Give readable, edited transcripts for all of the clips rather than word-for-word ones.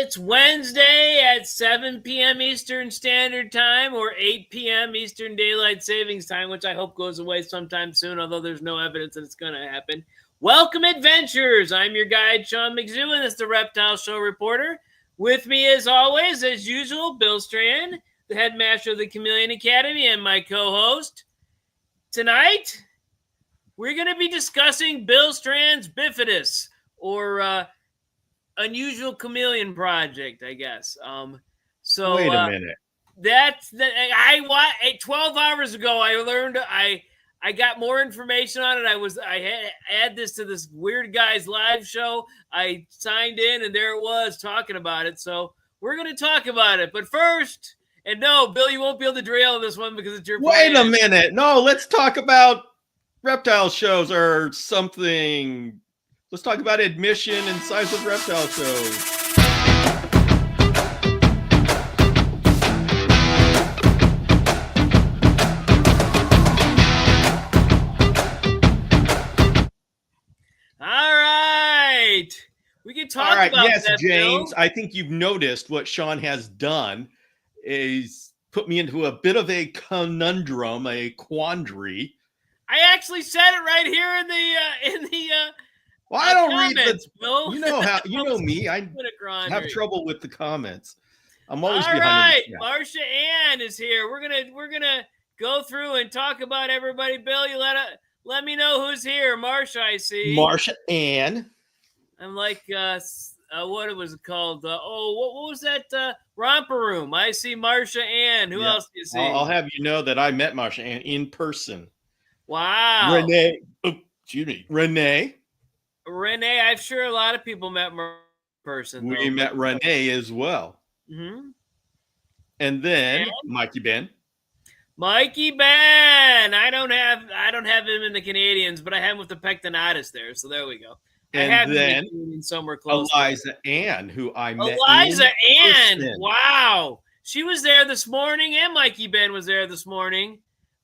It's Wednesday at 7 p.m. Eastern Standard Time or 8 p.m. Eastern Daylight Savings Time, which I hope goes away sometime soon, although there's no evidence that it's going to happen. Welcome, adventurers. I'm your guide, Sean McZoo, and this is the Reptile Show reporter. With me, as always, as usual, Bill Strand, the headmaster of the Chameleon Academy, and my co-host. Tonight, we're going to be discussing Bill Strand's bifidus, or unusual chameleon project, I guess. So wait a minute. That's the 12 hours ago. I learned I got more information on it. I had this to this weird guy's live show. I signed in, and there it was talking about it. So we're gonna talk about it. But first, and no, Bill, you won't be able to derail this one because it's your Wait plan. a minute. No, let's talk about reptile shows or something. Let's talk about admission and size of reptile shows. All right. We can talk about yes, that, James. Bill. I think you've noticed what Sean has done is put me into a bit of a conundrum, a quandary. I actually said it right here in the Well, I don't comments, read the. Bill. You know how you know me. I have trouble with the comments. I'm always behind. All right, Marcia Ann is here. We're gonna go through and talk about everybody. Bill, you let me know who's here. Marcia, I see. Marcia Ann. I'm like what it was called? What was that? Romper Room. I see Marcia Ann. Who else do you see? I'll have you know that I met Marcia Ann in person. Wow. Renee. Excuse me. Renee. I'm sure a lot of people met in person. We met Renee as well. Mm-hmm. And then Mikey Ben. Mikey Ben. I don't have him in the Canadians, but I have him with the pectinatus there. So there we go. And I have then him somewhere close. Eliza Ann, who I met. Eliza Ann. Wow. She was there this morning, and Mikey Ben was there this morning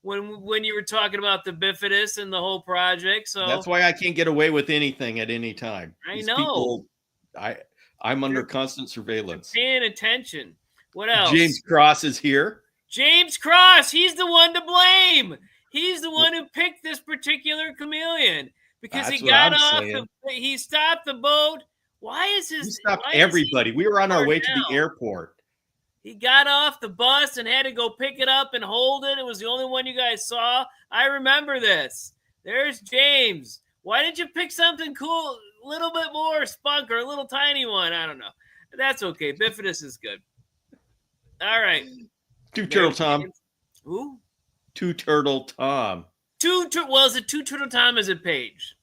when you were talking about the bifidus and the whole project. So that's why I can't get away with anything at any time. These know. I'm under constant surveillance. Paying attention. What else? James Cross is here. James Cross. He's the one to blame. He's the one who picked this particular chameleon because he got off. He stopped the boat. Why is his? He stopped everybody. We were on our way to the airport. He got off the bus and had to go pick it up and hold it. It was the only one you guys saw. I remember this. There's James. Why didn't you pick something cool, a little bit more spunk or a little tiny one? I don't know. That's okay. Bifidus is good. All right. Two Turtle Tom. Who? Two Turtle Tom. Well, is it Two Turtle Tom? Is it Paige?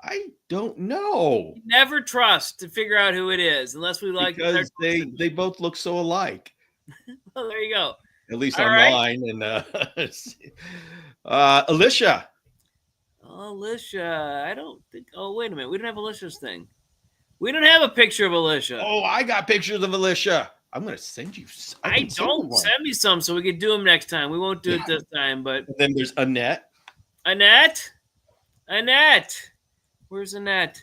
I don't know. Never trust to figure out who it is unless we like. Because they both look so alike. Well, there you go. At least online. And Alicia. Alicia. I don't think. Oh, wait a minute. We don't have Alicia's thing. We don't have a picture of Alicia. Oh, I got pictures of Alicia. I'm going to send you. Send me some so we can do them next time. We won't do it this time, but. And then there's Annette. Annette. Where's Annette?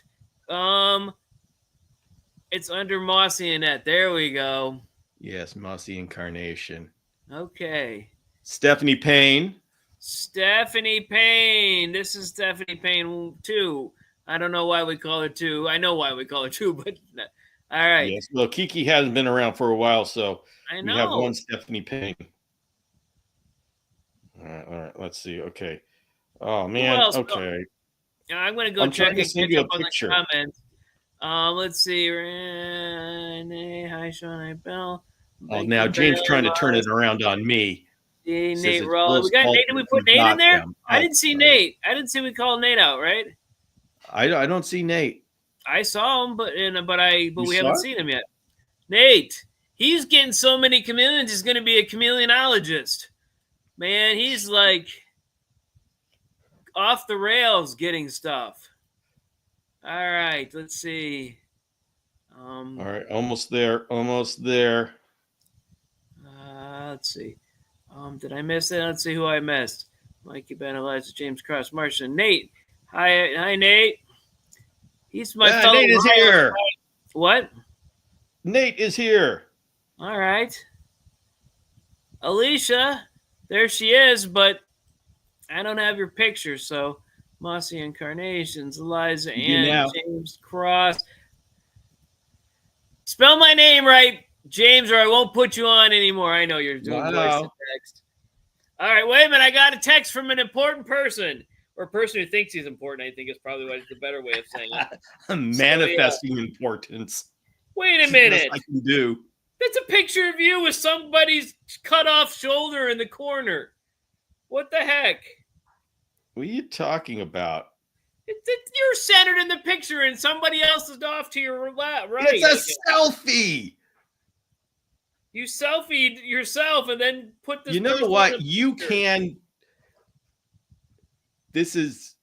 It's under Mossy Annette. There we go. Yes, Mossy Incarnation. Okay. Stephanie Payne. This is Stephanie Payne 2. I don't know why we call her 2. I know why we call her 2, but all right. Yes. Well, Kiki hasn't been around for a while, so I know. we have one Stephanie Payne. All right. Let's see. Okay. Oh man. Okay. I'm going to go check and catch up on picture. the comments. Let's see. Renee, hi, Sean, hi, Bill. Oh, now James trying to turn it around on me. Nate Roll. We got Nate. Did we put Nate in there? I didn't see Nate. I didn't see we called Nate out, right? I don't see Nate. I saw him, but we haven't seen him yet. Nate, he's getting so many chameleons. He's going to be a chameleonologist. Man, he's like off the rails getting stuff. All right, let's see. All right, almost there. Let's see. Did I miss it? Let's see who I missed. Mikey Ben, Eliza, James Cross, Martian, Nate. Hi, Nate. He's my fellow. Nate is here. What? Nate is here. All right. Alicia, there she is, but I don't have your picture, so Mossy Incarnations, Eliza You do Ann, now. James Cross. Spell my name right, James, or I won't put you on anymore. I know you're doing voice to text. All right, wait a minute. I got a text from an important person, or a person who thinks he's important, I think is probably what is the better way of saying it. Manifesting importance. Wait a minute. I can do. That's a picture of you with somebody's cut off shoulder in the corner. What the heck? What are you talking about? You're centered in the picture and somebody else is off to your right. It's a selfie. You selfied yourself and then put this. You know what? You can. This is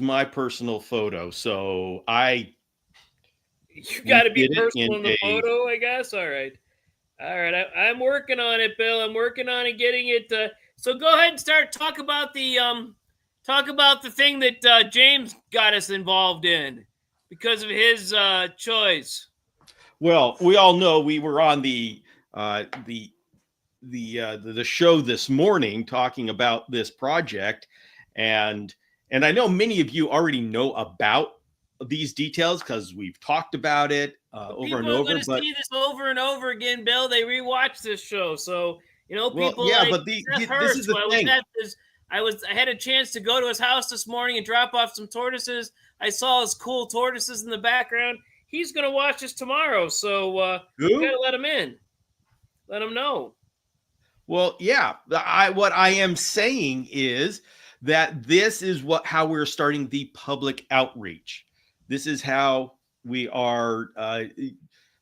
my personal photo, so You got to be personal in the photo, I guess. All right. I'm working on it, Bill. I'm working on it, getting it. So go ahead and start talk about the thing that James got us involved in because of his choice. Well, we all know we were on the show this morning talking about this project, and I know many of you already know about these details because we've talked about it over and over. People are going to see this over and over again, Bill. They rewatch this show, so people. Well, yeah, but this is the thing. I had a chance to go to his house this morning and drop off some tortoises. I saw his cool tortoises in the background. He's going to watch us tomorrow, so you got to let him in. Let him know. Well, yeah. What I am saying is that this is how we're starting the public outreach. This is how we are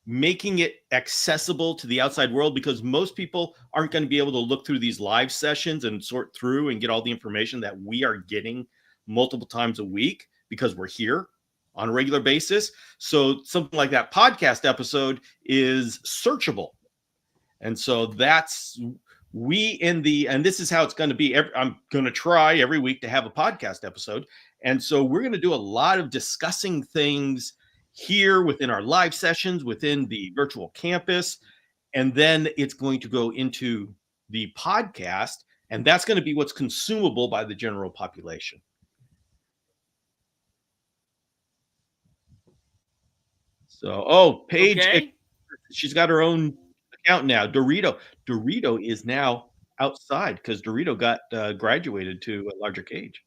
making it accessible to the outside world, because most people aren't going to be able to look through these live sessions and sort through and get all the information that we are getting multiple times a week because we're here on a regular basis. So something like that podcast episode is searchable. And so that's and this is how it's going to be. I'm going to try every week to have a podcast episode. And so we're going to do a lot of discussing things here within our live sessions, within the virtual campus. And then it's going to go into the podcast. And that's going to be what's consumable by the general population. So, Paige, okay. She's got her own account now. Dorito is now outside because Dorito got graduated to a larger cage.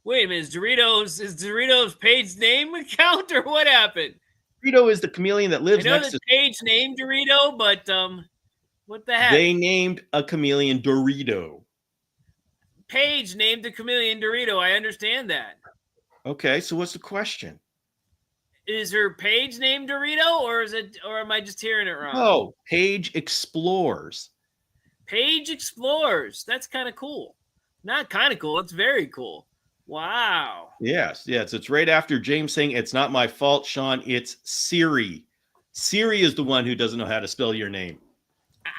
Wait a minute, is Dorito's Paige name account or what happened? Dorito is the chameleon that lives next to Paige named Dorito, but what the heck? They named a chameleon Dorito. Paige named the chameleon Dorito. I understand that. Okay, so what's the question? Is her page named Dorito, or am I just hearing it wrong? Oh, Paige Explores. Paige Explores. That's kind of cool. Not kind of cool. It's very cool. Wow. Yes. It's right after James saying it's not my fault, Sean. It's Siri. Siri is the one who doesn't know how to spell your name.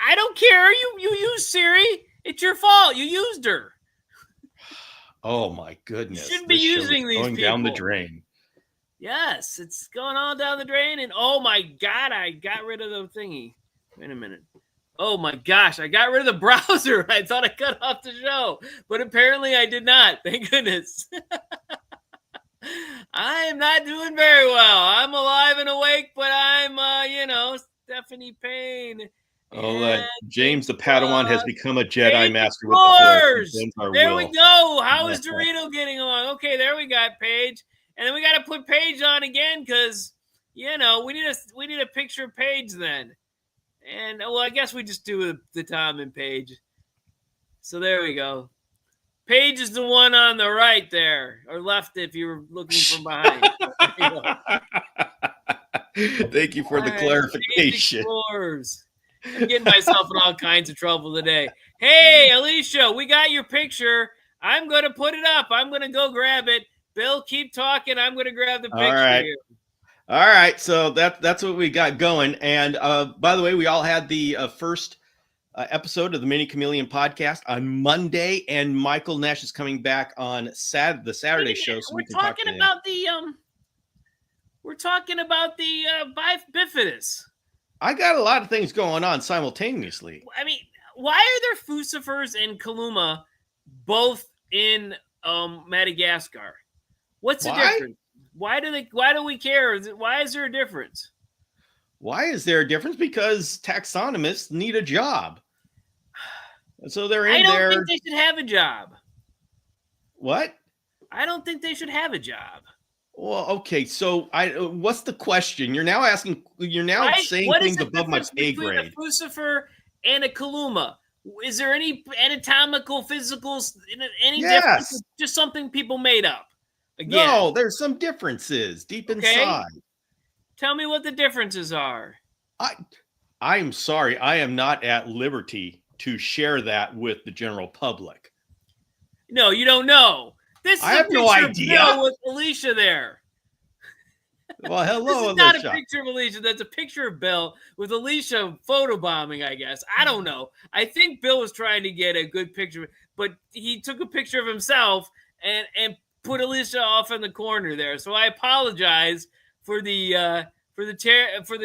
I don't care. You use Siri. It's your fault. You used her. Oh my goodness. You shouldn't be using these going people. Down the drain. Yes, it's going all down the drain. And oh my God, I got rid of the thingy. Wait a minute. Oh my gosh, I got rid of the browser. I thought I cut off the show, but apparently I did not. Thank goodness. I am not doing very well. I'm alive and awake, but I'm, Stephanie Payne. James the Padawan has become a Jedi Master with the Force. There we go. How is Dorito getting along? Okay, there we got Paige. And then we got to put Paige on again because, we need a picture of Paige then. And, well, I guess we just do the Tom and Paige. So there we go. Paige is the one on the right there, or left if you were looking from behind. Thank you for the clarification. I'm getting myself in all kinds of trouble today. Hey, Alicia, we got your picture. I'm going to put it up. I'm going to go grab it. Bill, keep talking. I'm going to grab the picture here. All right. So that's what we got going. And by the way, we all had the first episode of the Mini Chameleon podcast on Monday, and Michael Nash is coming back on the Saturday show. So we're talking about We're talking about the bifidus. I got a lot of things going on simultaneously. I mean, why are there Fusifers and Kaluma both in Madagascar? What's the Why? difference? Why do we care? Why is there a difference? Why is there a difference? Because taxonomists need a job. So they're in I don't there. think they should have a job. What? I don't think they should have a job. Well, okay. So what's the question? You're now asking, you're now saying things above my pay grade. A Fusifer and a Kaluma. Is there any anatomical, physical, any difference? Just something people made up. Again. No, there's some differences deep inside. Tell me what the differences are. I'm sorry. I am not at liberty to share that with the general public. No, you don't know. This is I have no idea. Bill with Alicia there. Well, hello, this is Alicia. not a picture of Alicia. That's a picture of Bill with Alicia photobombing, I guess. I don't know. I think Bill was trying to get a good picture, but he took a picture of himself and put Alicia off in the corner there. So I apologize for the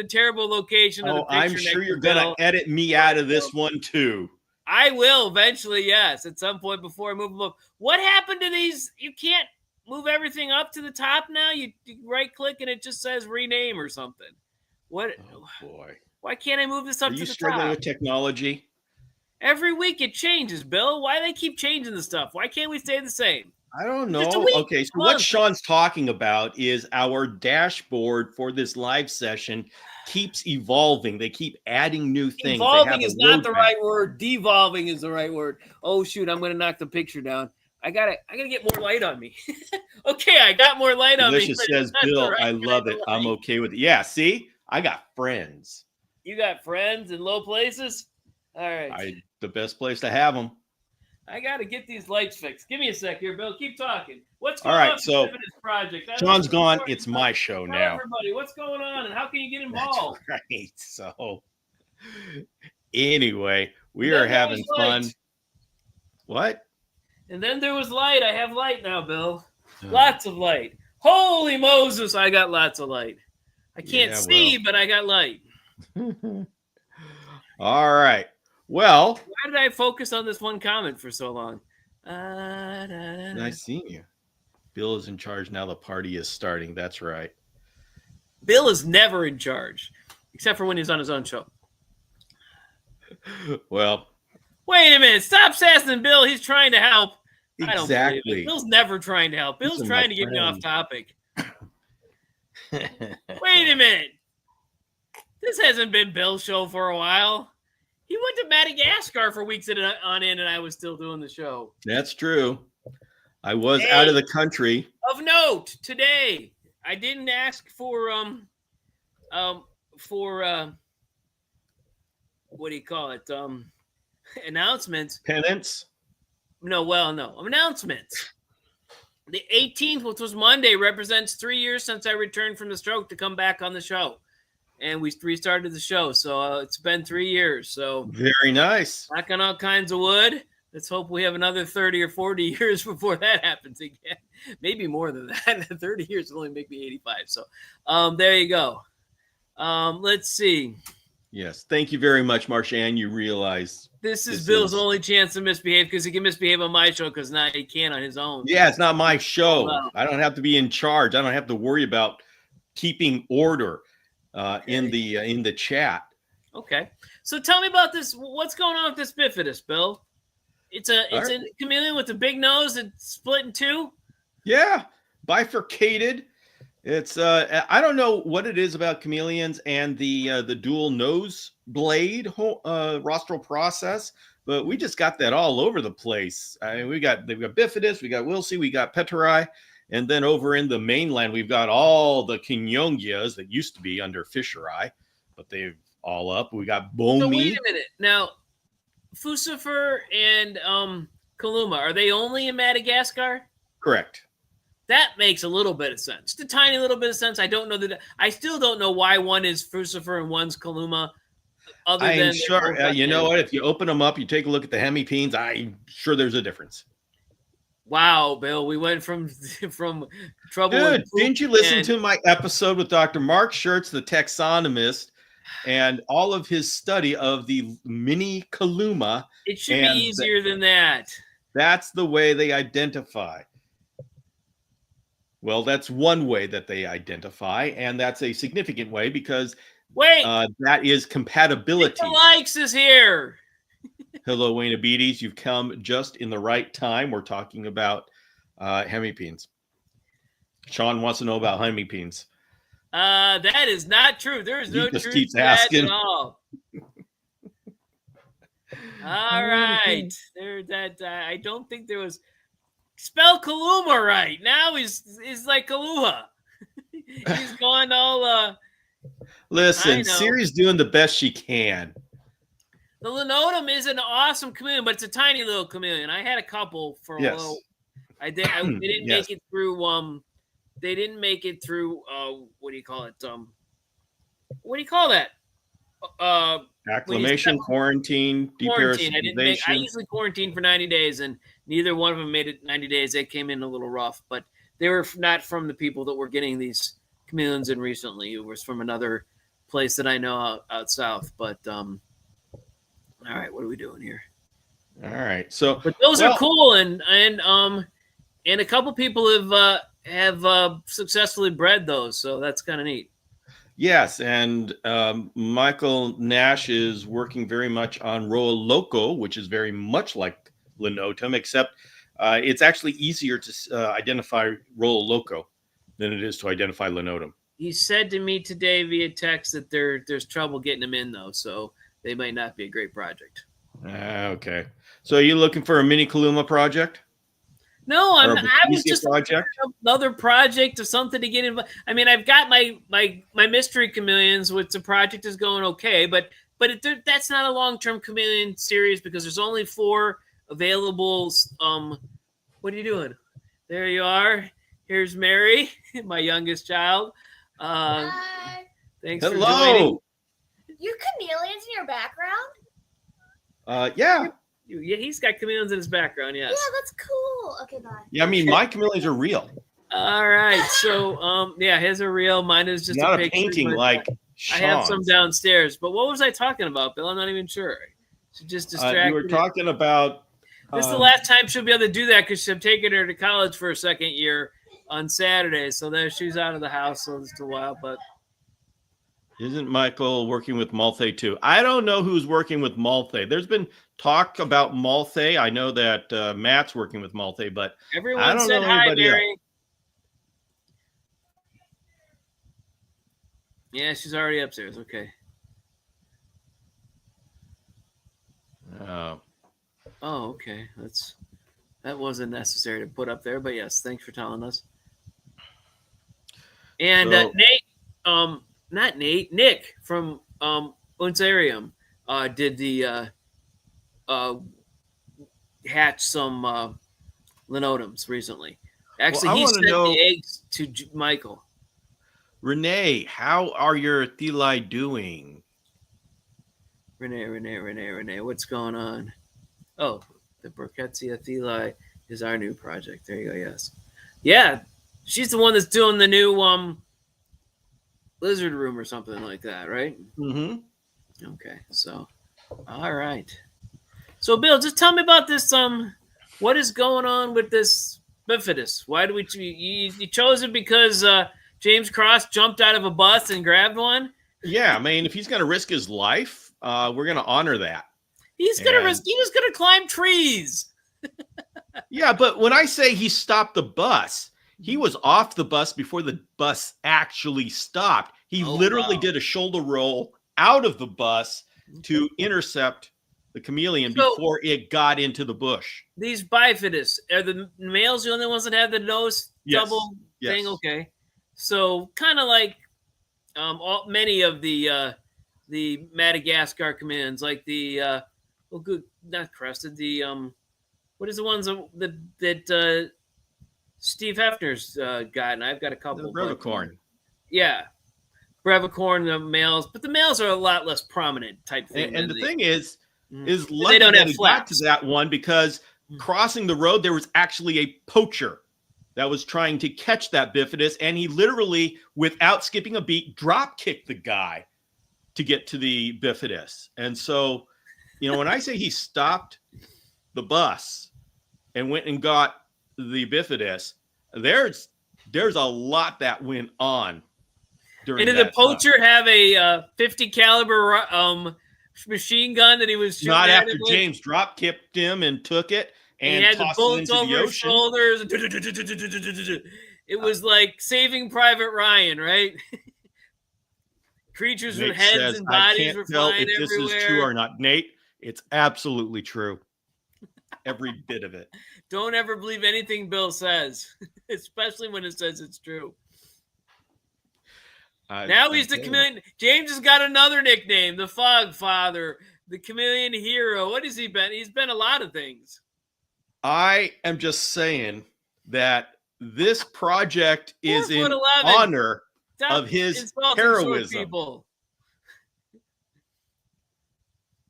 terrible location of the picture. I'm sure you're going to edit me out of this one too. I will eventually, yes, at some point before I move them up. What happened to these? You can't move everything up to the top now? You right click and it just says rename or something. What? Oh boy. Why can't I move this up to the top? Are you struggling with technology? Every week it changes, Bill. Why do they keep changing the stuff? Why can't we stay the same? I don't know. Okay, so what Sean's talking about is our dashboard for this live session keeps evolving. They keep adding new things. Evolving is not the right word. Devolving is the right word. Oh shoot, I'm going to knock the picture down. I gotta get more light on me. Okay, I got more light on me. Alicia says, Bill, I love it. I'm okay with it. Yeah, see? I got friends. You got friends in low places? All right. The best place to have them. I got to get these lights fixed. Give me a sec here, Bill. Keep talking. What's going on so with this project? Sean's gone. It's my show now. Everybody, what's going on and how can you get involved? That's right. So anyway, we are having fun. What? And then there was light. I have light now, Bill. Lots of light. Holy Moses, I got lots of light. I can't see, but I got light. All right. Well, why did I focus on this one comment for so long? Nice seeing you. Bill is in charge now. The party is starting. That's right. Bill is never in charge, except for when he's on his own show. Well, wait a minute. Stop sassing Bill. He's trying to help. Exactly. I don't believe it. Bill's never trying to help. Bill's trying to get me off topic. Wait a minute. This hasn't been Bill's show for a while. He went to Madagascar for weeks on end, and I was still doing the show. That's true. I was out of the country. Of note, today I didn't ask for what do you call it? Announcements. Penance. No, announcements. The 18th, which was Monday, represents 3 years since I returned from the stroke to come back on the show. And we restarted the show. So it's been 3 years. So very nice. Knock on all kinds of wood. Let's hope we have another 30 or 40 years before that happens again. Maybe more than that. 30 years will only make me 85. So there you go. Let's see. Yes. Thank you very much, Marshann. You realize this is Bill's only chance to misbehave because he can misbehave on my show because now he can't on his own. Yeah, it's not my show. Well, I don't have to be in charge. I don't have to worry about keeping order. In the chat. Okay. So tell me about this. What's going on with this bifidus, Bill? It's a chameleon with a big nose and split in two? Yeah. Bifurcated. It's I don't know what it is about chameleons and the dual nose blade rostral process, but we just got that all over the place. I mean, they've got bifidus, we got Wilsey, we got Peteri. And then over in the mainland, we've got all the Kinyongias that used to be under Fisheri, but they've all up. We got Bomi. So wait a minute. Now, Fusifer and Kaluma, are they only in Madagascar? Correct. That makes a little bit of sense. Just a tiny little bit of sense. I don't know that. I still don't know why one is Fusifer and one's Kaluma. I'm sure. You know what? If you open them up, you take a look at the hemipenes, I'm sure there's a difference. Wow, Bill, we went from trouble Dude, with poop didn't you listen and to my episode with Dr. Mark Schertz, the taxonomist, and all of his study of the mini Kaluma? it should be And easier than that. that's the way they identify. Well, that's one way that they identify, and that's a significant way because Wait, that is compatibility. the likes is here. Hello, Wayne Abides. You've come just in the right time. We're talking about hemipenes. Sean wants to know about hemipenes. That is not true. There is no He just truth keeps to that asking. at all. All right, there. That I don't think there was. Spell Kaluma right now. He's like Kaluha. He's going all. Listen, Siri's doing the best she can. The Linotum is an awesome chameleon, but it's a tiny little chameleon. I had a couple for a little. They didn't make it through. They didn't make it through. What do you call it? What do you call that? Acclimation, quarantine, deparasitization. I usually quarantine for 90 days, and neither one of them made it 90 days. They came in a little rough, but they were not from the people that were getting these chameleons in recently. It was from another place that I know out south. But all right, what are we doing here? All right, but those are cool, and a couple people have successfully bred those, so that's kind of neat. Yes, and Michael Nash is working very much on Roa Loco, which is very much like Linotum, except it's actually easier to identify Roa Loco than it is to identify Linotum. He said to me today via text that there's trouble getting them in, though, so they might not be a great project. Okay. So are you looking for a mini Kaluma project? No, I was just another project or something to get involved. I mean, I've got my mystery chameleons, which the project is going okay, but that's not a long-term chameleon series because there's only 4 available. What are you doing? There you are. Here's Mary, my youngest child. Hi. Thanks for joining. You chameleons in your background? Yeah. Yeah, he's got chameleons in his background, yes. Yeah, that's cool. Okay, bye. Yeah, I mean, my chameleons are real. All right, so yeah, his are real. Mine is just not a painting like Sean's. I have some downstairs. But what was I talking about, Bill? I'm not even sure. She just distracted. You were talking about. This is the last time she'll be able to do that because I'm taking her to college for a second year on Saturday. So there, she's out of the house for just a while. But isn't Michael working with Malthae too? I don't know who's working with Malthae. There's been talk about Malthae. I know that Matt's working with Malthae, but everyone said hi, Mary. Else. Yeah, she's already upstairs. Okay. Oh, okay. That wasn't necessary to put up there, but yes, thanks for telling us. And Nate, not Nate, Nick from Unsarium did the hatch some Linotums recently. Actually, he sent the eggs to Michael. Renee, how are your Theli doing? Renee, what's going on? Oh, the Burketsia Theli is our new project. There you go, yes. Yeah, she's the one that's doing the new lizard room or something like that, right? Mm-hmm. Okay, so, all right. So, Bill, just tell me about this. What is going on with this bifidus? Why do you chose it because James Cross jumped out of a bus and grabbed one? Yeah, I mean, if he's going to risk his life, we're going to honor that. He's going to risk. He was going to climb trees. Yeah, but when I say he stopped the bus, he was off the bus before the bus actually stopped. He literally did a shoulder roll out of the bus to intercept the chameleon before it got into the bush. These bifidus, are the males the only ones that have the nose double thing? Okay. So kind of like many of the Madagascar chameleons, like the not crested, the what is the ones that Steve Hefner's got, and I've got a couple. The Brevicorn. Yeah. Brevicorn, the males, but the males are a lot less prominent type thing. And the thing is lucky they don't have flaps to that one because crossing the road, there was actually a poacher that was trying to catch that bifidus, and he literally, without skipping a beat, drop kicked the guy to get to the bifidus. And so, when I say he stopped the bus and went and got the bifidus, there's a lot that went on during and did the poacher have a 50 caliber machine gun that he was shooting not at after him with? James drop kicked him and took it and he had the tossed it bullets into over the his ocean. shoulders. It was like Saving Private Ryan, right? Creatures Nate with heads says, and I bodies can't were tell flying if this everywhere. is true or not. Nate, it's absolutely true. Every bit of it. Don't ever believe anything Bill says, especially when it says it's true. Now he's the chameleon. James has got another nickname, the Fog Father, the Chameleon Hero. What has he been? He's been a lot of things. I am just saying that this project is in 4'11". honor Stop of his insulting short heroism. people.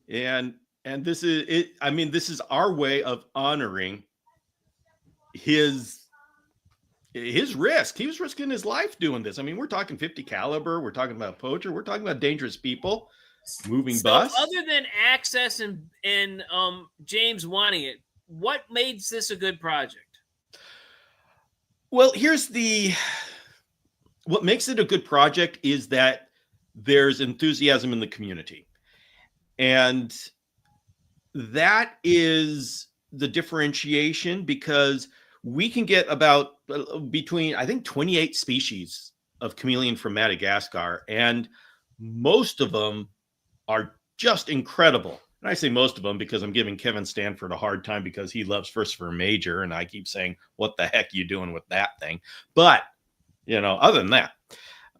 And this is it. I mean, this is our way of honoring his risk. He was risking his life doing this. I mean, we're talking 50 caliber. We're talking about poacher. We're talking about dangerous people, moving bus. Other than access and James wanting it, what made this a good project? Well, what makes it a good project is that there's enthusiasm in the community. And that is the differentiation, because we can get about between, I think, 28 species of chameleon from Madagascar, and most of them are just incredible. And I say most of them because I'm giving Kevin Stanford a hard time because he loves Furcifer Major, and I keep saying, what the heck are you doing with that thing? But, other than that,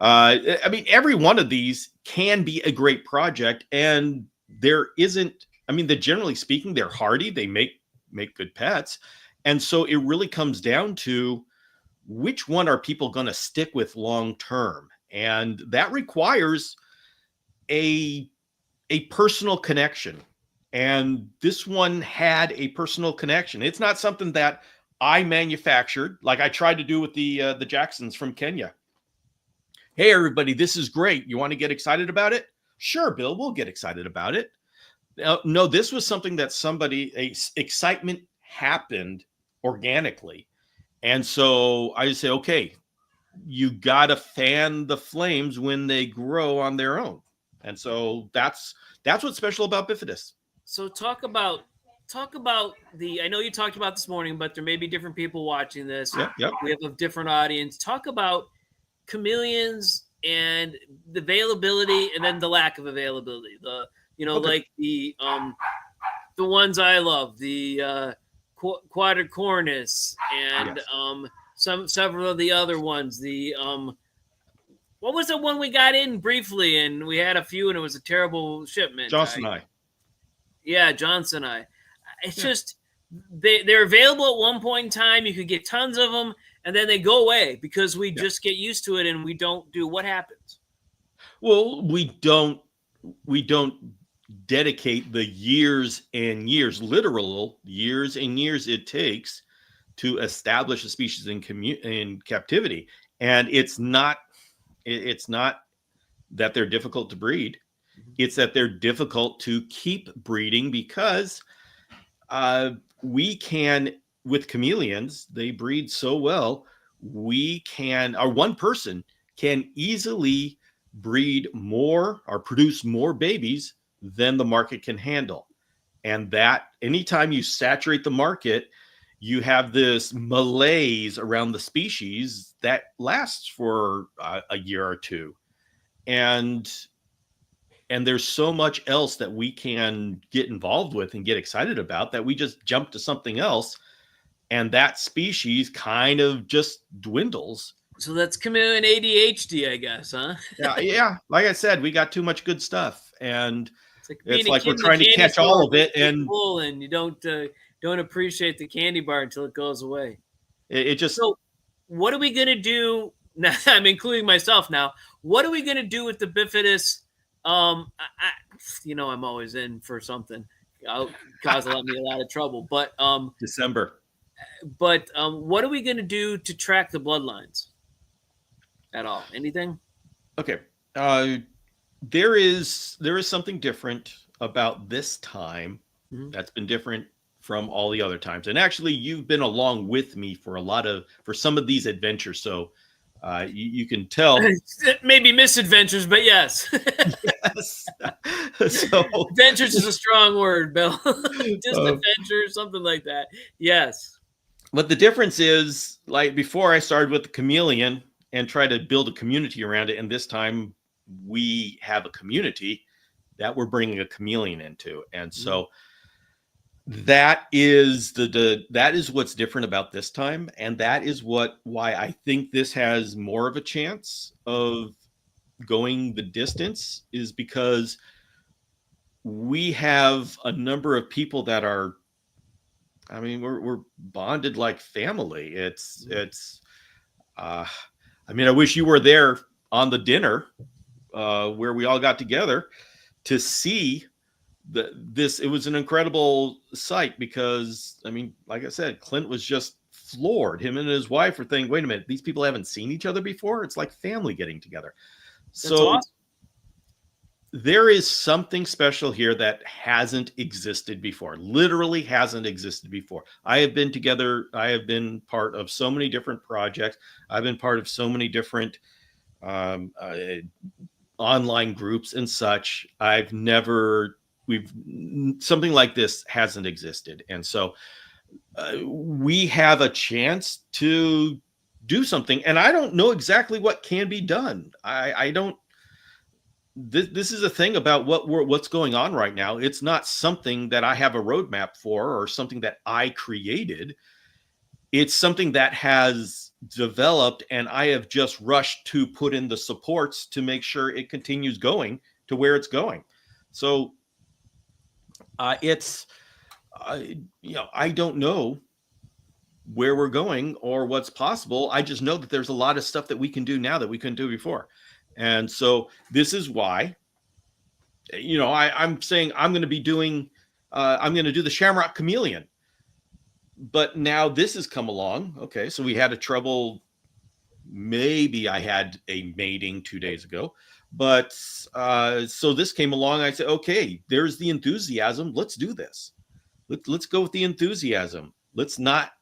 I mean, every one of these can be a great project, and generally speaking, they're hardy. They make good pets. And so it really comes down to which one are people going to stick with long term? And that requires a personal connection. And this one had a personal connection. It's not something that I manufactured like I tried to do with the Jacksons from Kenya. Hey, everybody, this is great. You want to get excited about it? Sure, Bill, we'll get excited about it. No, this was something that excitement happened organically. And so I just say, okay, you got to fan the flames when they grow on their own. And so that's what's special about bifidus. So talk about I know you talked about this morning, but there may be different people watching this. Yep. We have a different audience. Talk about chameleons and the availability and then the lack of availability. Like the ones I love, the quadricornis and yes. Several of the other ones. The what was the one we got in briefly and we had a few and it was a terrible shipment? Johnson I. Yeah, Johnson I. It's just they're available at one point in time. You could get tons of them, and then they go away because we just get used to it and we don't do. What happens? Well, we don't dedicate the years and years, literal years and years it takes to establish a species in captivity. And it's not that they're difficult to breed. It's that they're difficult to keep breeding because we can, with chameleons, they breed so well, one person can easily breed more or produce more babies than the market can handle. And that anytime you saturate the market, you have this malaise around the species that lasts for a year or two. And there's so much else that we can get involved with and get excited about that we just jump to something else. And that species kind of just dwindles. So that's chameleon ADHD, I guess, huh? Yeah. Like I said, we got too much good stuff. And it's like we're trying to catch all of it. And you don't appreciate the candy bar until it goes away. So what are we going to do? Now, I'm including myself now. What are we going to do with the bifidus? I'm always in for something. I'll cause me a lot of trouble. But December. what are we going to do to track the bloodlines at all? Anything? Okay. There is something different about this time that's been different from all the other times. And actually, you've been along with me for some of these adventures. So you can tell. Maybe misadventures, but yes. Yes. So adventures is a strong word, Bill. Just adventure, something like that. Yes. But the difference is, like before I started with the chameleon and tried to build a community around it, and this time we have a community that we're bringing a chameleon into. And so that is that is what's different about this time. And that is why I think this has more of a chance of going the distance, is because we have a number of people that are, I mean, we're bonded like family. It's I mean, I wish you were there on the dinner where we all got together to see this. It was an incredible sight because, I mean, like I said, Clint was just floored. Him and his wife were thinking, wait a minute, these people haven't seen each other before. It's like family getting together. That's so awesome. There is something special here that hasn't existed before, literally hasn't existed before. I have been part of so many different projects. I've been part of so many different online groups and such. Something like this hasn't existed. And so we have a chance to do something. And I don't know exactly what can be done. I don't. This is a thing about what's going on right now. It's not something that I have a roadmap for or something that I created. It's something that has developed, and I have just rushed to put in the supports to make sure it continues going to where it's going. So I don't know where we're going or what's possible. I just know that there's a lot of stuff that we can do now that we couldn't do before. And so this is why, I'm saying I'm going to do the Shamrock Chameleon. But now this has come along. Okay, so we had a trouble. Maybe I had a mating 2 days ago. But so this came along. I said, okay, there's the enthusiasm. Let's do this. Let's go with the enthusiasm. Let's not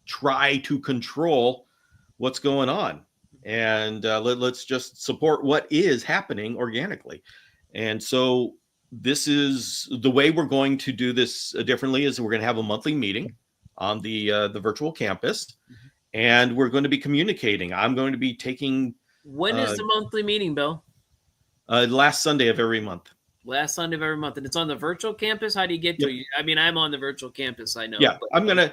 try to control what's going on. And let's just support what is happening organically. And so this is the way we're going to do this differently, is we're going to have a monthly meeting on the virtual campus, and we're going to be communicating. I'm going to be taking. When is the monthly meeting, Bill? Last Sunday of every month. Last Sunday of every month. And it's on the virtual campus? How do you get to it? I mean, I'm on the virtual campus, I know. Yeah, I'm going to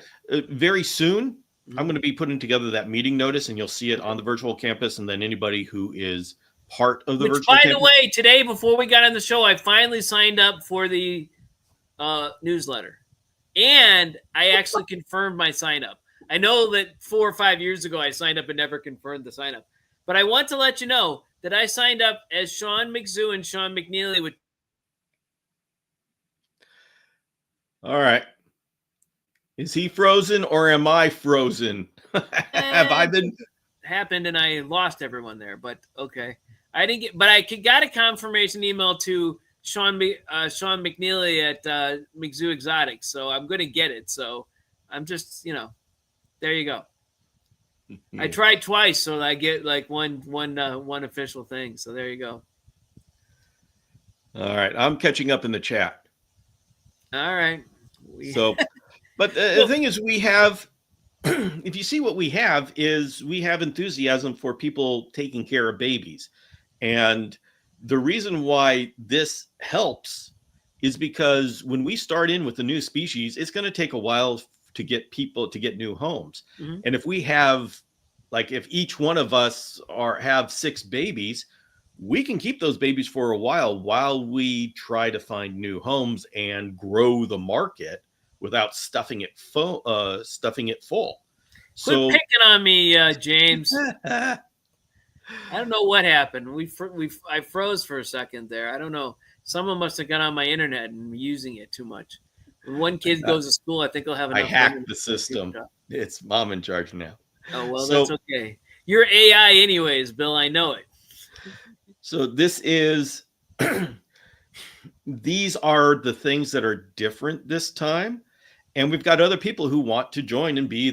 very soon. I'm going to be putting together that meeting notice, and you'll see it on the virtual campus. And then anybody who is part of the virtual campus. By the way, today, before we got on the show, I finally signed up for the newsletter. And I actually confirmed my sign up. I know that 4 or 5 years ago, I signed up and never confirmed the sign up. But I want to let you know that I signed up as Sean McZoo and Sean McNeely. All right. Is he frozen or am I frozen? Have I been? Happened and I lost everyone there, but okay. I didn't get, but I got a confirmation email to Sean McNeely at McZoo Exotics, so I'm going to get it. So I'm just, there you go. I tried twice, so I get like one official thing. So there you go. All right, I'm catching up in the chat. All right. But the thing is, we have, if you see what we have, is we have enthusiasm for people taking care of babies. And the reason why this helps is because when we start in with a new species, it's going to take a while to get people to get new homes. Mm-hmm. And if we have, like, if each one of us have 6 babies, we can keep those babies for a while we try to find new homes and grow the market without stuffing it full. Quit picking on me, James. I don't know what happened. I froze for a second there. I don't know. Someone must have got on my internet and using it too much. When one kid goes to school, I think he'll have enough. I hacked the system. It's mom in charge now. Oh, well, that's okay. You're AI anyways, Bill. I know it. So this is, these are the things that are different this time. And we've got other people who want to join and be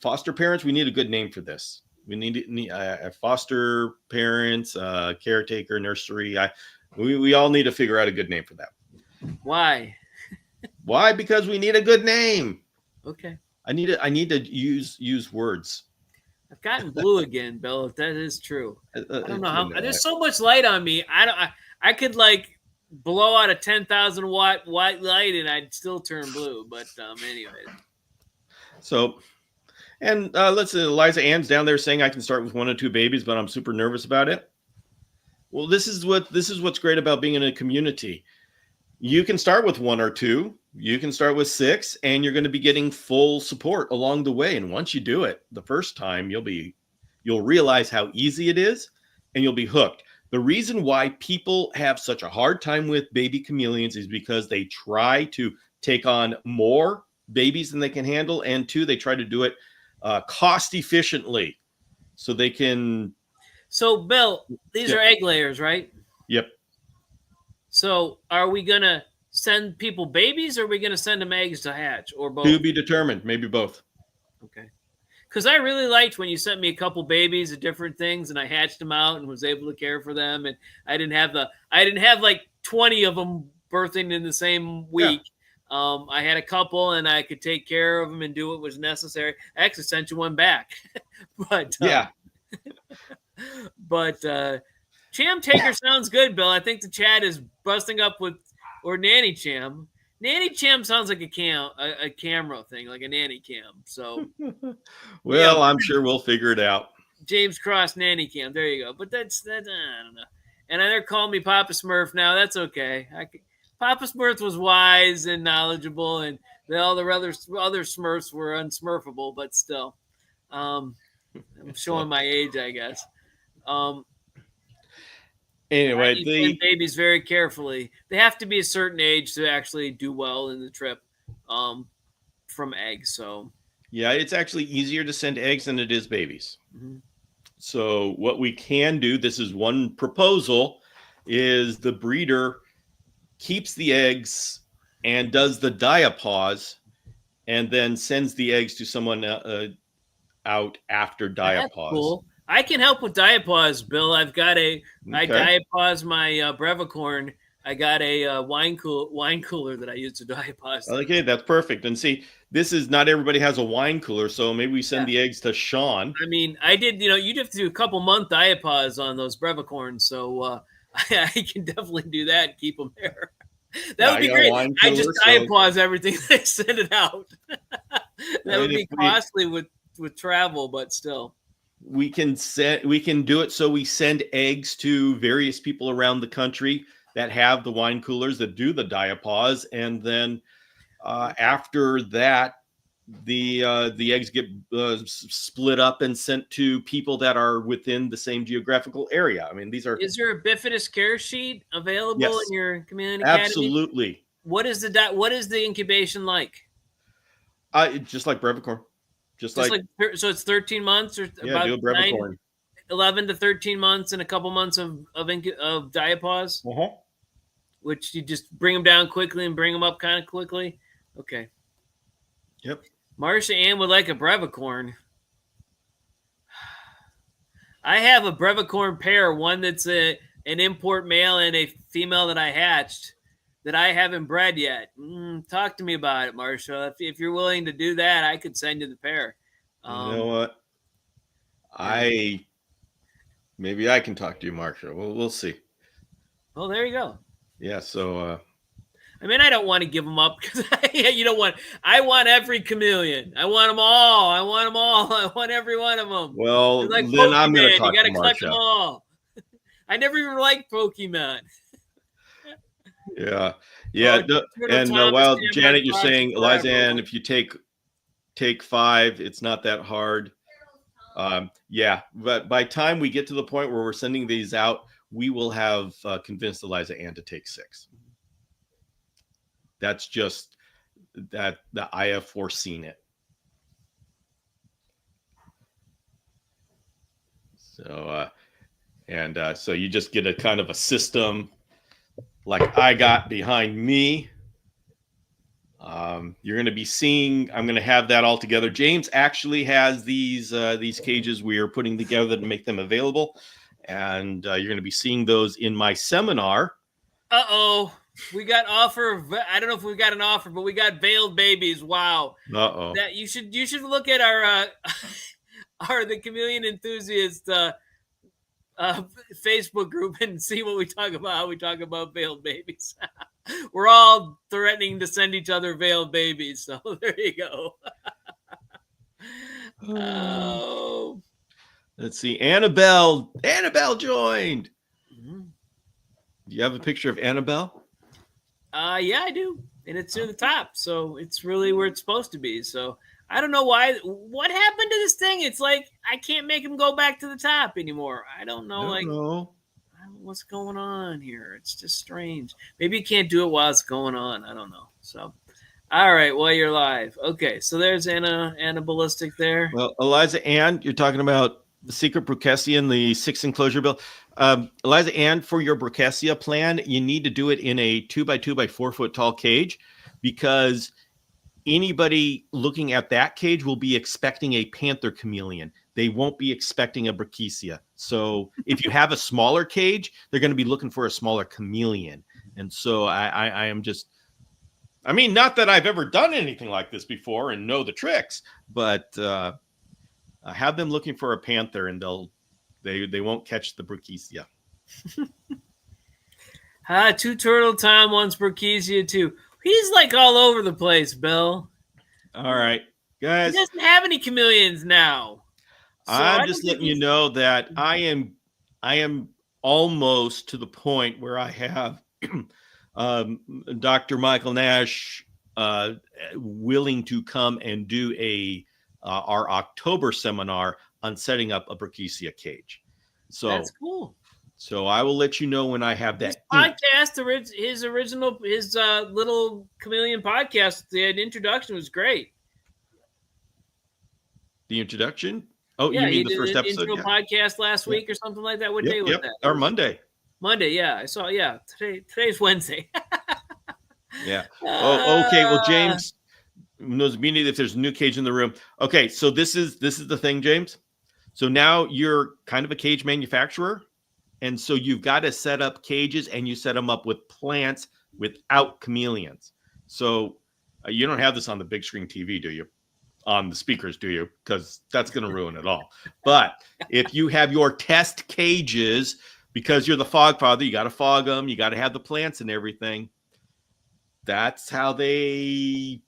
foster parents. We need a good name for this. We need foster parents, caretaker, nursery. We all need to figure out a good name for that. Why? Why? Because we need a good name. Okay. I need to use words. I've gotten blue again, Bill. If that is true. I don't know how. There's so much light on me. I could like blow out a 10,000 watt white light and I'd still turn blue. But anyway. So, and let's say Eliza Ann's down there saying I can start with 1 or 2 babies, but I'm super nervous about it. Well, this is what's great about being in a community. You can start with 1 or 2. You can start with 6, and you're going to be getting full support along the way. And once you do it the first time, you'll realize how easy it is, and you'll be hooked. The reason why people have such a hard time with baby chameleons is because they try to take on more babies than they can handle, and 2, they try to do it cost efficiently, so they can. So, Bill, these are egg layers, right? Yep. So, are we gonna send people babies, or are we gonna send them eggs to hatch, or both? To be determined. Maybe both. Okay. Because I really liked when you sent me a couple babies of different things, and I hatched them out and was able to care for them, and I didn't have like 20 of them birthing in the same week. Yeah. I had a couple, and I could take care of them and do what was necessary. I actually sent you one back, but yeah. But Cham Taker sounds good, Bill. I think the chat is busting up with, or Nanny Cham. Nanny Cham sounds like a camera thing, like a nanny cam. So, well, yeah. I'm sure we'll figure it out. James Cross Nanny Cam. There you go. But that's I don't know. And they're calling me Papa Smurf now. That's okay. Papa Smurf was wise and knowledgeable, and all the other Smurfs were unsmurfable. But still, I'm showing my age, I guess. Anyway, the babies very carefully. They have to be a certain age to actually do well in the trip from eggs. So yeah, it's actually easier to send eggs than it is babies. Mm-hmm. So what we can do, this is one proposal, is the breeder keeps the eggs and does the diapause and then sends the eggs to someone out after diapause. That's cool. I can help with diapause, Bill. I diapause my brevicorn. I got a wine cooler that I use to diapause. Okay, that's perfect. And see, this is not everybody has a wine cooler, so maybe we send the eggs to Sean. I mean, I did. You'd have to do a couple month diapause on those brevicorns, so I can definitely do that and keep them there. That would be great. I just diapause everything and I send it out. That would be costly with travel, but still. We can do it so we send eggs to various people around the country that have the wine coolers that do the diapause, and then after that, the eggs get split up and sent to people that are within the same geographical area. I mean, these are. Is there a bifidus care sheet available in your community? Absolutely. Academy? What is the incubation like? Just like brevicorn. Just like so it's 13 months or about do a brevicorn. 11 to 13 months and a couple months of diapause. Uh-huh. Which you just bring them down quickly and bring them up kind of quickly. Okay. Yep. Marcia Ann would like a brevicorn. I have a brevicorn pair, one that's an import male and a female that I hatched that I haven't bred yet. Talk to me about it, Marcia. If you're willing to do that, I could send you the pair. You know what? Maybe I can talk to you, Marcia. We'll see. Well, there you go. Yeah. So. I mean, I don't want to give them up because I want every chameleon. I want them all. I want every one of them. Well, like then Pokemon, I'm going to talk you got to to collect them all. I never even liked Pokemon. Yeah. And while Janet, you're saying, Eliza Ann, if you take 5, it's not that hard. Yeah. But by time we get to the point where we're sending these out, we will have convinced Eliza Ann to take 6. That's just that I have foreseen it. So, so you just get a kind of a system like I got behind me. You're going to be seeing, I'm going to have that all together. James actually has these cages we are putting together to make them available. And you're going to be seeing those in my seminar. Uh-oh. We got offer. I don't know if we got an offer, but we got veiled babies. Wow. Uh-oh. That you should look at our the Chameleon Enthusiast Facebook group and see what we talk about. How we talk about veiled babies. We're all threatening to send each other veiled babies. So there you go. Oh. Let's see. Annabelle joined. Mm-hmm. Do you have a picture of Annabelle? Yeah, I do. And it's near the top. So it's really where it's supposed to be. So I don't know why. What happened to this thing? It's like I can't make him go back to the top anymore. I don't know. What's going on here? It's just strange. Maybe you can't do it while it's going on. I don't know. So, all right. Well, you're live. Okay. So there's Anna Ballistic there. Well, Eliza Ann, you're talking about the secret Brucessia and the 6 enclosure bill. Eliza Ann, for your Brucessia plan, you need to do it in a 2x2 by 4 foot tall cage, because anybody looking at that cage will be expecting a panther chameleon. They won't be expecting a Brucessia. So if you have a smaller cage, they're going to be looking for a smaller chameleon. And so I am just, I mean, not that I've ever done anything like this before and know the tricks, but have them looking for a panther, and they won't catch the Brucessia. Two Turtle Tom, one's Brucessia too. He's like all over the place, Bill. All right, guys. He doesn't have any chameleons now. So I'm just letting you know that I am almost to the point where I have Dr. Michael Nash willing to come and do our October seminar on setting up a Brucessia cage. So that's cool. So I will let you know when I have that. His podcast, his little chameleon podcast, the introduction was great. The introduction? Oh, yeah, you mean the first episode? Intro podcast last week or something like that. What day was that? Or Monday. Monday, yeah. I saw. Yeah, today's Wednesday. Yeah. Oh, okay. Well, James knows immediately if there's a new cage in the room. Okay, so this is the thing, James. So now you're kind of a cage manufacturer, and so you've got to set up cages, and you set them up with plants without chameleons. So you don't have this on the big screen TV, do you? On the speakers, do you? Because that's going to ruin it all. But if you have your test cages, because you're the fog father, you got to fog them, you got to have the plants and everything. That's how they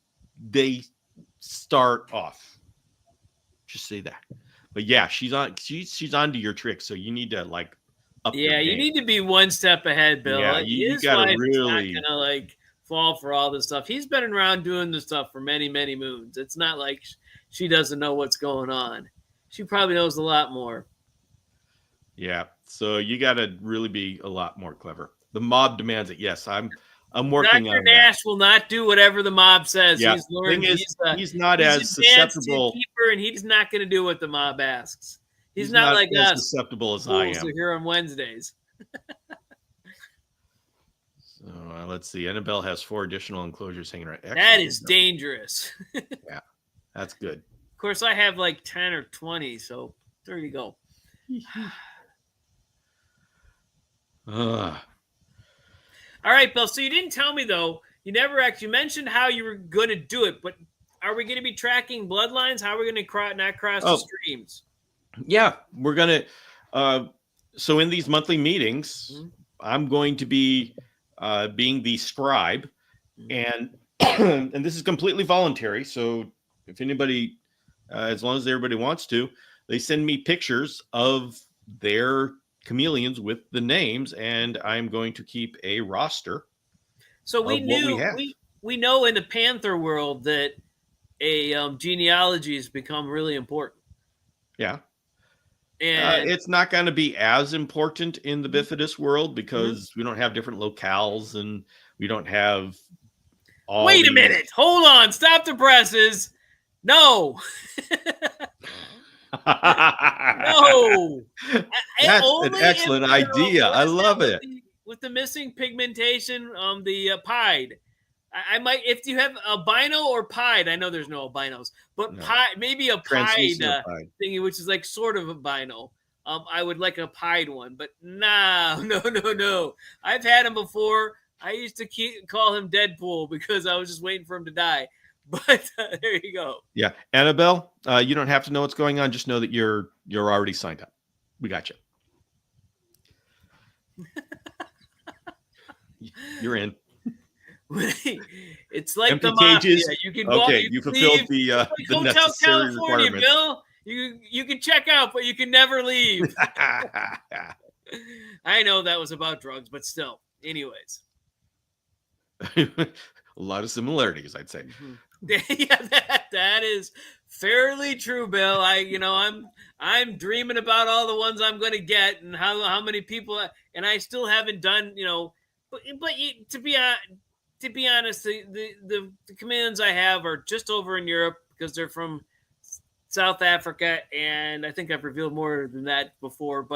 start off. Just say that. But yeah, she's onto your trick, so you need to like up your game. You need to be one step ahead, Bill. Yeah, you got to really not gonna like fall for all this stuff. He's been around doing this stuff for many, many moons. It's not like she doesn't know what's going on. She probably knows a lot more. Yeah, so you got to really be a lot more clever. The mob demands it. Yes, I'm working Dr. on Nash that. will not do whatever the mob says. Yeah, he's learned. He's not as susceptible. Keeper, and he's not going to do what the mob asks. He's not like as us. susceptible as I am. Here on Wednesdays. So let's see. Annabelle has 4 additional enclosures hanging around. That is dangerous. Yeah, that's good. Of course, I have like 10 or 20, so there you go. All right, Bill. So you didn't tell me, though. You never actually mentioned how you were going to do it, but are we going to be tracking bloodlines? How are we going to not cross the streams? Yeah, we're going to. So in these monthly meetings, I'm going to be being the scribe, and and this is completely voluntary. So if anybody, as long as everybody wants to, they send me pictures of their chameleons with the names, and I'm going to keep a roster. So we know in the panther world that a genealogy has become really important. Yeah. And it's not going to be as important in the bifidus world because we don't have different locales and we don't have Wait a minute. Hold on. Stop the presses. No. No. That's an excellent idea. I love it. With the missing pigmentation, the pied. I might, if you have albino or pied, I know there's no albinos, but No. maybe a pied thingy, which is like sort of albino. I would like a pied one, but no. I've had him before. I used to call him Deadpool because I was just waiting for him to die. But there you go. Yeah, Annabelle, you don't have to know what's going on. Just know that you're already signed up. We got you. You're in. It's like empty the mafia. cages. You can walk. Okay, you fulfilled the Hotel necessary California, requirements. Bill. You can check out, but you can never leave. I know that was about drugs, but still. Anyways, a lot of similarities, I'd say. Yeah, that is fairly true, Bill. I'm dreaming about all the ones I'm going to get and how many people, and I still haven't done. But to be honest, the chameleons I have are just over in Europe because they're from South Africa, and I think I've revealed more than that before.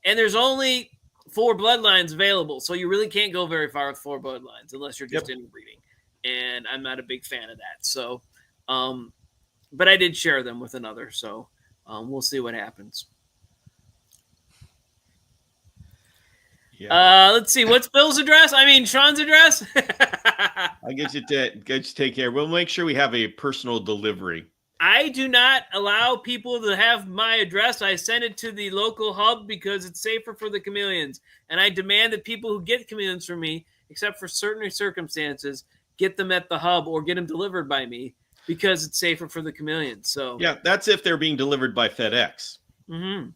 And there's only 4 bloodlines available, so you really can't go very far with 4 bloodlines unless you're just interbreeding, and I'm not a big fan of that. So, but I did share them with another, so we'll see what happens. Yeah. Let's see. What's Bill's address? I mean, Sean's address. I'll get you to take care. We'll make sure we have a personal delivery. I do not allow people to have my address. I send it to the local hub because it's safer for the chameleons. And I demand that people who get chameleons from me, except for certain circumstances, get them at the hub or get them delivered by me because it's safer for the chameleons. So yeah, that's if they're being delivered by FedEx. Mm-hmm.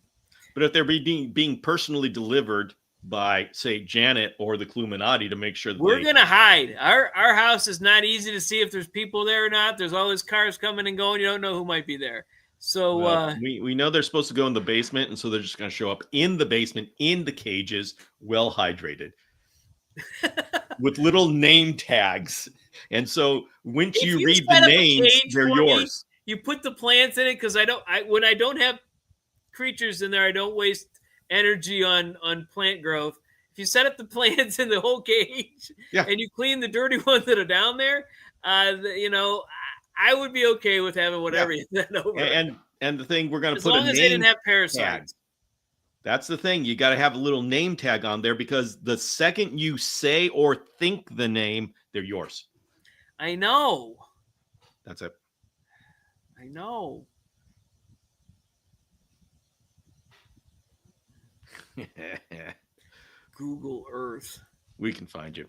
But if they're being personally delivered by, say, Janet or the Cluminati to make sure that we're going to hide. Our house is not easy to see if there's people there or not. There's always cars coming and going. You don't know who might be there. So we know they're supposed to go in the basement, and so they're just going to show up in the basement, in the cages, well hydrated, with little name tags. And so once you read the names, they're yours. You put the plants in it because when I don't have creatures in there, I don't waste energy on plant growth. If you set up the plants in the whole cage and you clean the dirty ones that are down there, I would be okay with having whatever you send over. And the thing we're going to put as long as they didn't have parasites. Tag. That's the thing. You got to have a little name tag on there because the second you say or think the name, they're yours. I know. That's it. I know. Google Earth. We can find you.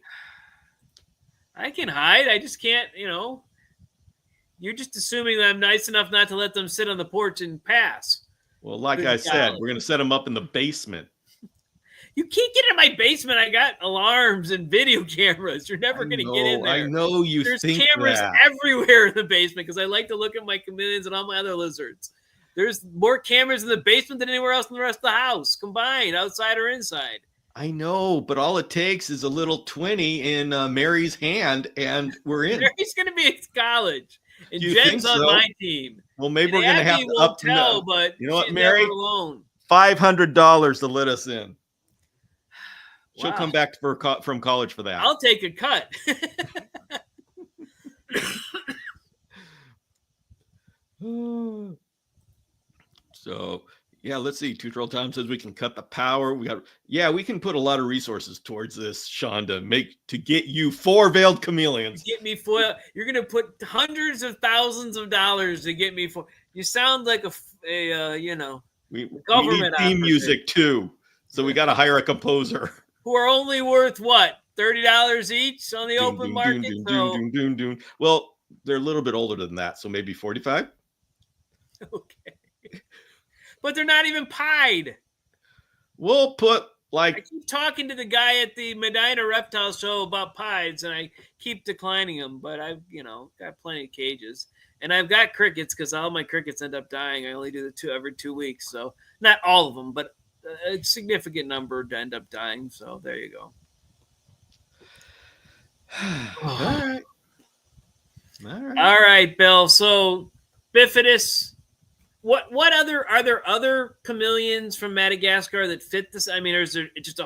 I can hide. I just can't, You're just assuming that I'm nice enough not to let them sit on the porch and pass. Well, like I said, we're going to set them up in the basement. You can't get in my basement. I got alarms and video cameras. You're never going to get in there. I know you There's think cameras that. everywhere in the basement because I like to look at my chameleons and all my other lizards. There's more cameras in the basement than anywhere else in the rest of the house, combined, outside or inside. I know, but all it takes is a little 20 in Mary's hand, and we're in. Mary's going to be at college, and Jen's on my team. Well, maybe we're going to have to up tell, but you know what, Mary? Alone. $500 to let us in. She'll come back from college for that. I'll take a cut. So, yeah, let's see. Tutorial Time says we can cut the power. We can put a lot of resources towards this, Sean, to get you 4 veiled chameleons. Get me 4. You're going to put hundreds of thousands of dollars to get me 4. You sound like we government need theme music too. So we got to hire a composer. Who are only worth what? $30 each on the open market? Well, they're a little bit older than that, so maybe 45. Okay. But they're not even pied. We'll put I keep talking to the guy at the Medina Reptile show about pieds, and I keep declining them. But I've got plenty of cages, and I've got crickets because all my crickets end up dying. I only do the 2 every 2 weeks, so not all of them, but a significant number end up dying. So there you go. All right. All right, Bill. So Bifidus, what other are there other chameleons from Madagascar that fit this? I mean, or is there just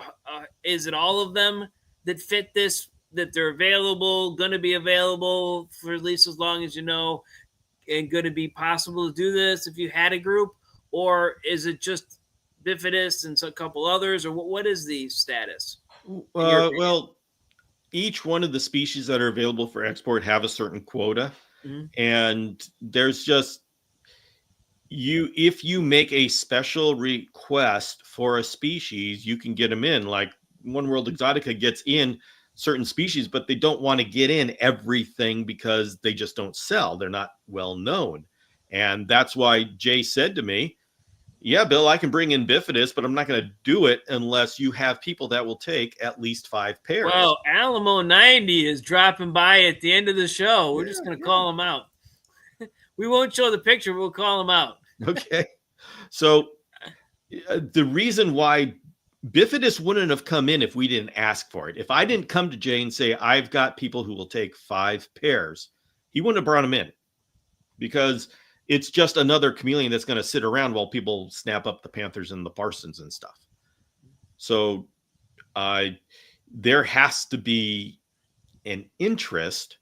is it all of them that fit this, that they're available, going to be available for at least as long as you know, and going to be possible to do this if you had a group, or is it just Bifidus and a couple others, or what is the status? Well, each one of the species that are available for export have a certain quota, and there's just if you make a special request for a species, you can get them in. Like One World Exotica gets in certain species, but they don't want to get in everything because they just don't sell. They're not well known. And that's why Jay said to me, yeah, Bill, I can bring in Bifidus, but I'm not going to do it unless you have people that will take at least 5 pairs. Well, Alamo 90 is dropping by at the end of the show. We're just going to call him out. We won't show the picture. We'll call him out. Okay. So the reason why Bifidus wouldn't have come in if we didn't ask for it. If I didn't come to Jay and say, I've got people who will take 5 pairs, he wouldn't have brought them in, because it's just another chameleon that's going to sit around while people snap up the Panthers and the Parsons and stuff. So there has to be an interest,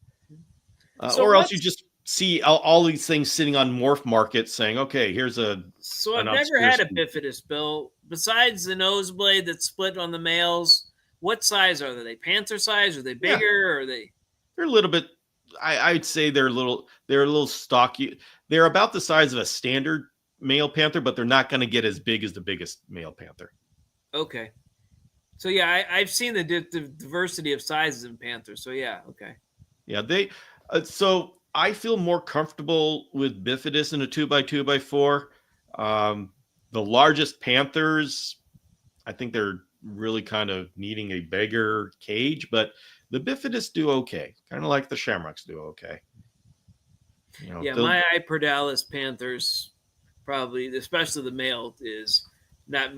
or else you just see all these things sitting on morph markets saying, okay, here's a. So I've never had a Bifidus, Bill. Besides the nosebleed that's split on the males, what size are they? Are they Panther size? Are they bigger? Or are they? They're a little bit. I'd say they're a little stocky. They're about the size of a standard male panther, but they're not going to get as big as the biggest male panther. Okay. So yeah, I've seen the diversity of sizes in panthers. So yeah, okay. Yeah, they. So I feel more comfortable with Bifidus in a 2x2x4. The largest panthers, I think they're really kind of needing a bigger cage, but the Bifidus do okay, kind of like the Shamrocks do okay. You know, my Iperdalis panthers, probably, especially the male, is not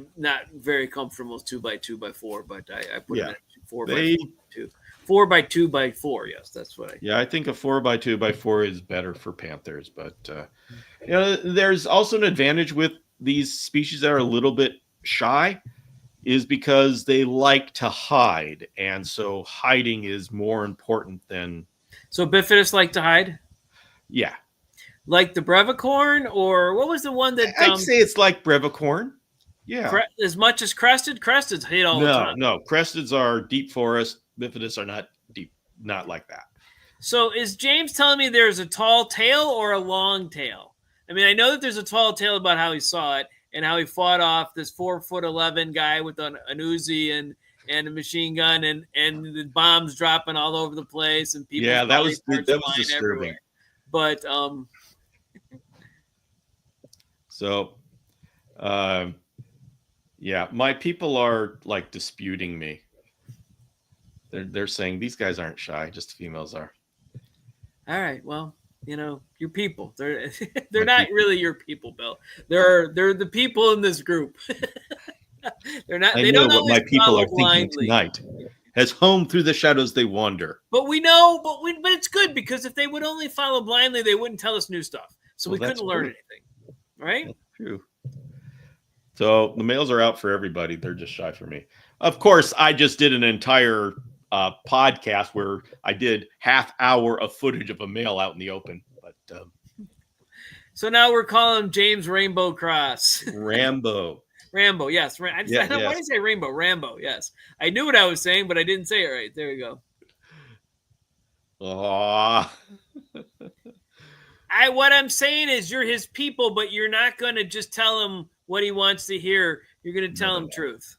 very comfortable 2x2x4, but I put it at 4x2. 4x2x4, yes, that's what I. Yeah, I think a 4x2x4 is better for panthers, but you know, there's also an advantage with these species that are a little bit shy, is because they like to hide, and so hiding is more important than. So Bifidus like to hide? Yeah. Like the Brevicorn, or what was the one that? I'd say it's like Brevicorn. Yeah. As much as Crested? Crested's hate all the time. No. Cresteds are deep forest. Bifidus are not deep, not like that. So is James telling me there's a tall tail or a long tail? I mean, I know that there's a tall tail about how he saw it and how he fought off this 4'11" guy with an Uzi and a machine gun and the bombs dropping all over the place and people. Yeah, that was disturbing. Everywhere. But so yeah, my people are like disputing me. They're saying these guys aren't shy, just females are. All right, well, you know, your people. They're not really your people, Bill. They're the people in this group. They're not. They don't know what my people are thinking tonight. As home through the shadows they wander. But we know, but it's good, because if they would only follow blindly, they wouldn't tell us new stuff. So we couldn't learn anything, right? That's true. So the males are out for everybody. They're just shy for me. Of course, I just did an entire podcast where I did half hour of footage of a male out in the open. But so now we're calling him James Rainbow Cross. Rambo, yes. Why did you say Rainbow? Rambo, yes. I knew what I was saying, but I didn't say it right. There we go. Aww. What I'm saying is you're his people, but you're not going to just tell him what he wants to hear. You're going to tell him truth.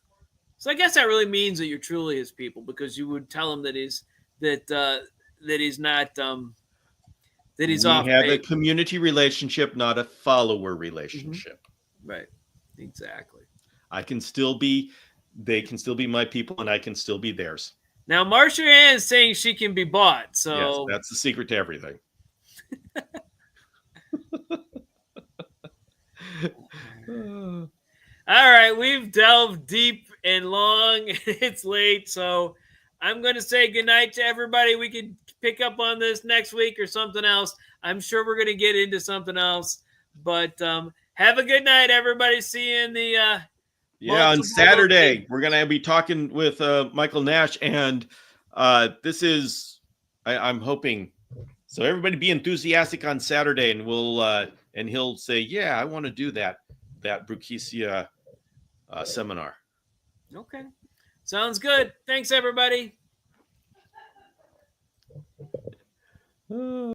So I guess that really means that you're truly his people, because you would tell him that he's not that he's off. We have a community relationship, not a follower relationship. Mm-hmm. Right. Exactly. They can still be my people, and I can still be theirs. Now, Marcia Ann is saying she can be bought. So yes, that's the secret to everything. All right, we've delved deep and long. It's late, so I'm going to say goodnight to everybody. We could pick up on this next week or something else. I'm sure we're going to get into something else. But have a good night, everybody. See you in the on Saturday. We're going to be talking with Michael Nash. And this is, I'm hoping, so everybody be enthusiastic on Saturday. And we'll, and he'll say, yeah, I want to do that Brukesia seminar. Okay. Sounds good. Thanks, everybody.